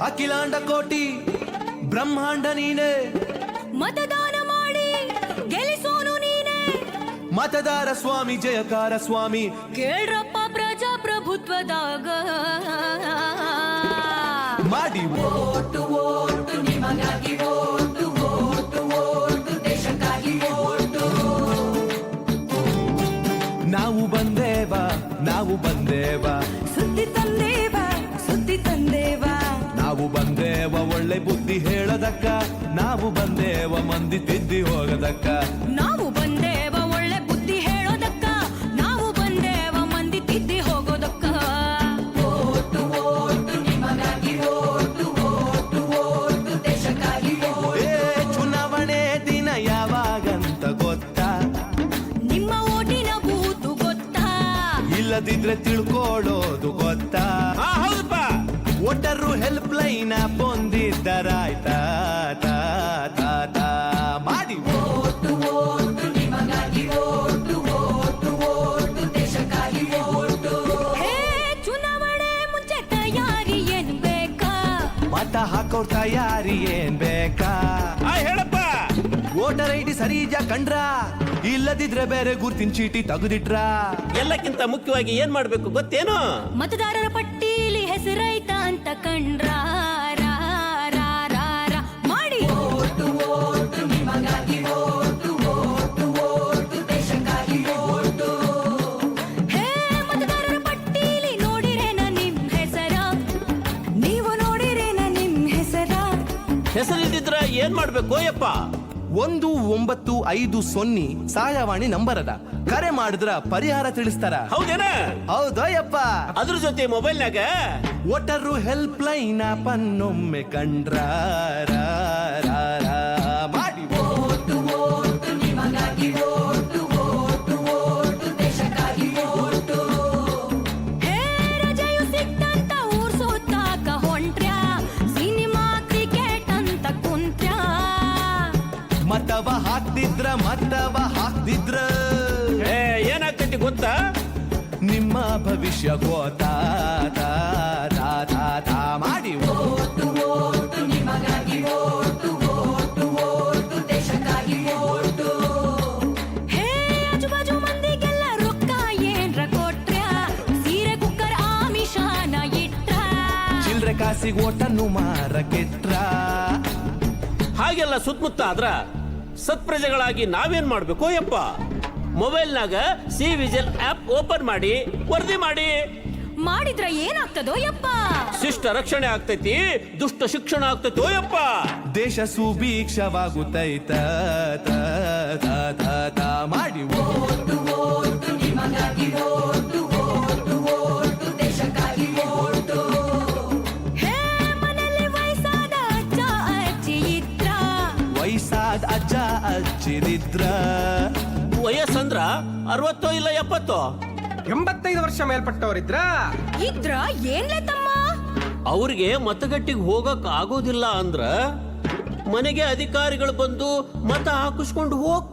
ಅಖಿಲಾಂಡ ಕೋಟಿ ಬ್ರಹ್ಮಾಂಡ ನೀನೆ, ಮತದಾನ ಮಾಡಿ ಗೆಲ್ಲಿಸೋನು ನೀನೆ. ಮತದಾರ ಸ್ವಾಮಿ ಜಯಕಾರ ಸ್ವಾಮಿ, ಕೇಳ್ರಪ್ಪ ಪ್ರಜಾಪ್ರಭುತ್ವದಾಗ ಮಾಡಿ ಓಟು ಓಟು ನಿಮಗಾಗಿ ಓಟು ಓಟು ಓಟು ದೇಶಕ್ಕಾಗಿ ಓಟು. ನಾವು ಬಂದೇವ ನಾವು ಬಂದೇವ, ಸುದ್ದಿ ತಂದೇವ ಸುದ್ದಿ ತಂದೇವ. ನಾವು ಬಂದೇವ ಒಳ್ಳೆ ಬುದ್ಧಿ ಹೇಳದಕ್ಕ, ನಾವು ಬಂದೇವ ಮಂದಿ ತಿದ್ದಿ ಹೋಗದಕ್ಕ. ನಾವು ಬಂದೇವ ಒಳ್ಳೆ ಬುದ್ಧಿ ಹೇಳೋದಕ್ಕ, ನಾವು ಬಂದೇವ ಮಂದಿ ತಿದ್ದಿ ಹೋಗೋದಕ್ಕ. ಓಟು ಓಟು ನಿಮಗಾಗಿ ಓಟು ಓಟು ಓಟು ದೇಶಕ್ಕಾಗಿ ಓಟು. ಚುನಾವಣೆ ದಿನ ಯಾವಾಗಂತ ಗೊತ್ತಾ? ನಿಮ್ಮ ಓಟಿನ ಬೂತು ಗೊತ್ತಾ? ಇಲ್ಲದಿದ್ರೆ ತಿಳ್ಕೊಳ್ಳೋದು ಗೊತ್ತಾ? ಹೌದಪ್ಪ. ವೋಟರು ಹೆಲ್ಪ್ ಲೈನ್ ಹೊಂದಿದ್ದರಾಯ್ತಾ? ತಾ ತಾ ತಾ ಮಾಡಿ ಓಟು ಓಟು ನಿಮಗಾಗಿ ಓಟು ಓಟು ಓಟು ದೇಶಕ್ಕಾಗಿ ಓಟು. ಹೇ ಚುನಾವಣೆ ಮುಂಚೆ ತಯಾರಿ ಏನ್ ಬೇಕಾ? ಮತ ಹಾಕೋರ್ ತಯಾರಿ ಏನ್ ಬೇಕಾ? ಹೇಳಪ್ಪ. ವೋಟರ್ ಐಡಿ ಸರಿಜ ಕಂಡ್ರ, ಇಲ್ಲದಿದ್ರೆ ಬೇರೆ ಗುರ್ತಿನ ಚೀಟಿ ತೆಗೆದಿಟ್ರ. ಎಲ್ಲಕ್ಕಿಂತ ಮುಖ್ಯವಾಗಿ ಏನ್ ಮಾಡ್ಬೇಕು ಗೊತ್ತೇನು? ಮತದಾರರ ಪಟ್ಟೀಲಿ ಹೆಸರೈತಾ ಅಂತ ಕಂಡ್ರ ರಾ, ರಾ, ರಾ, ರಾ. ಮಾಡಿ ಓಟು ಓಟು ನಿಮಗಾಗಿ ಓಟು ಓಟು ಓಟು ದೇಶಕ್ಕಾಗಿ ಓಟು. ಹೇ ಮತದಾರರ ಪಟ್ಟೀಲಿ ನೋಡಿರೇನ ನಿಮ್ ಹೆಸರ? ನೀವು ನೋಡಿರೇನ ನಿಮ್ ಹೆಸರ? ಹೆಸರಿಲ್ದಿದ್ರ ಏನ್ ಮಾಡ್ಬೇಕು ಯಪ್ಪ? 1950 ಸಹಾಯವಾಣಿ ನಂಬರ್ ಅದ, ಕರೆ ಮಾಡಿದ್ರ ಪರಿಹಾರ ತಿಳಿಸ್ತಾರ. ಹೌದೇನ? ಹೌದಯ್ಯಪ್ಪ. ಅದ್ರ ಜೊತೆ ಮೊಬೈಲ್ನಾಗ ವೋಟರು ಹೆಲ್ಪ್ ಲೈನ್ ಪನ್ನೊಮ್ಮೆ ಕಂಡ್ರ ರಾ, ರಾ, ರಾ. ಮಾಡಿ ಓಟು ಓಟು ನಿಮಗಾಗಿ ಓಟು ಓಟು ಓಟು ದೇಶಕ್ಕಾಗಿ ಓಟು. ಹೇ ರಜೆಯು ಸಿಕ್ತಂತ ಊರ್ ಸುತ್ತಾಕ ಹೊಂಟ್ರ್ಯಾ? ಸಿನಿಮಾ ಕ್ರಿಕೆಟ್ ಅಂತ ಕುಂತ್ರ್ಯಾ? ಮತವ ಹಾಕ್ತಿದ್ರ ಏನಾಗ್ತೈತಿ ಗೊತ್ತಾ? ನಿಮ್ಮ ಭವಿಷ್ಯ ಗೋತಾ ತಾ, ತಾ, ತಾ, ತಾ. ಮಾಡಿ ಓಟು ಓಟು ನಿಮಗಾಗಿ ಓಟು ಓಟು ಓಟು ದೇಶಕ್ಕಾಗಿ ಓಟು. ಹೇ ಆಜುಬಾಜು ಮಂದಿಗೆಲ್ಲ ರೊಕ್ಕ ಏನ್ರ ಕೊಟ್ರ್ಯಾ? ಸೀರೆ ಕುಕ್ಕರ್ ಆಮಿಷಾನ ಇಟ್ರ? ಚಿಲ್ರೆ ಕಾಸಿಗೆ ಓಟನ್ನು ಮಾರಕೆಟ್ರ. ಹಾಗೆಲ್ಲ ಸುತ್ತಮುತ್ತ ಆದ್ರ ಸತ್ಪ್ರಜೆಗಳಾಗಿ ನಾವೇನ್ ಮಾಡ್ಬೇಕು ಯಪ್ಪ? ಮೊಬೈಲ್ನಾಗ ಸಿ ವಿಜಿಲ್ ಆಪ್ ಓಪನ್ ಮಾಡಿ ವರದಿ ಮಾಡಿ. ಮಾಡಿದ್ರ ಏನಾಗ್ತದೋ ಯಪ್ಪ? ಶಿಷ್ಟ ರಕ್ಷಣೆ ಆಗ್ತೈತಿ, ದುಷ್ಟ ಶಿಕ್ಷಣ ಆಗ್ತೈತಿ ಯಪ್ಪ. ದೇಶ ಸುಭೀಕ್ಷವಾಗುತ್ತೈತ ತಾ, ತಾ, ತಾ, ತಾ. ಮಾಡಿ ಓಟು ಓಟು ನಿಮಗಾಗಿ ಓಟು ಓಟು ಓಟು ದೇಶಕ್ಕಾಗಿ ಓಟು. ಹೇ ಮನೆಯಲ್ಲಿ ವಯಸ್ಸಾದ ಅಜ್ಜ ಅಜ್ಜಿ ಇದ್ರ? ವಯಸ್ಸಾದ ಅಜ್ಜ ಅಜ್ಜಿರಿದ್ರ. ವಯಸ್ಸಂದ್ರ 60 ಇಲ್ಲ 70? 85 ವರ್ಷ ಮೇಲ್ಪಟ್ಟವರಿದ್ರ ಇದ್ರ ಏನ್ಲೆ ತಮ್ಮ? ಅವ್ರಿಗೆ ಮತಗಟ್ಟಿಗೆ ಹೋಗಕ್ ಆಗೋದಿಲ್ಲ ಅಂದ್ರ ಮನೆಗೆ ಅಧಿಕಾರಿಗಳು ಬಂದು ಮತ ಹಾಕಿಸ್ಕೊಂಡು ಹೋಗ್ತಾರೆ.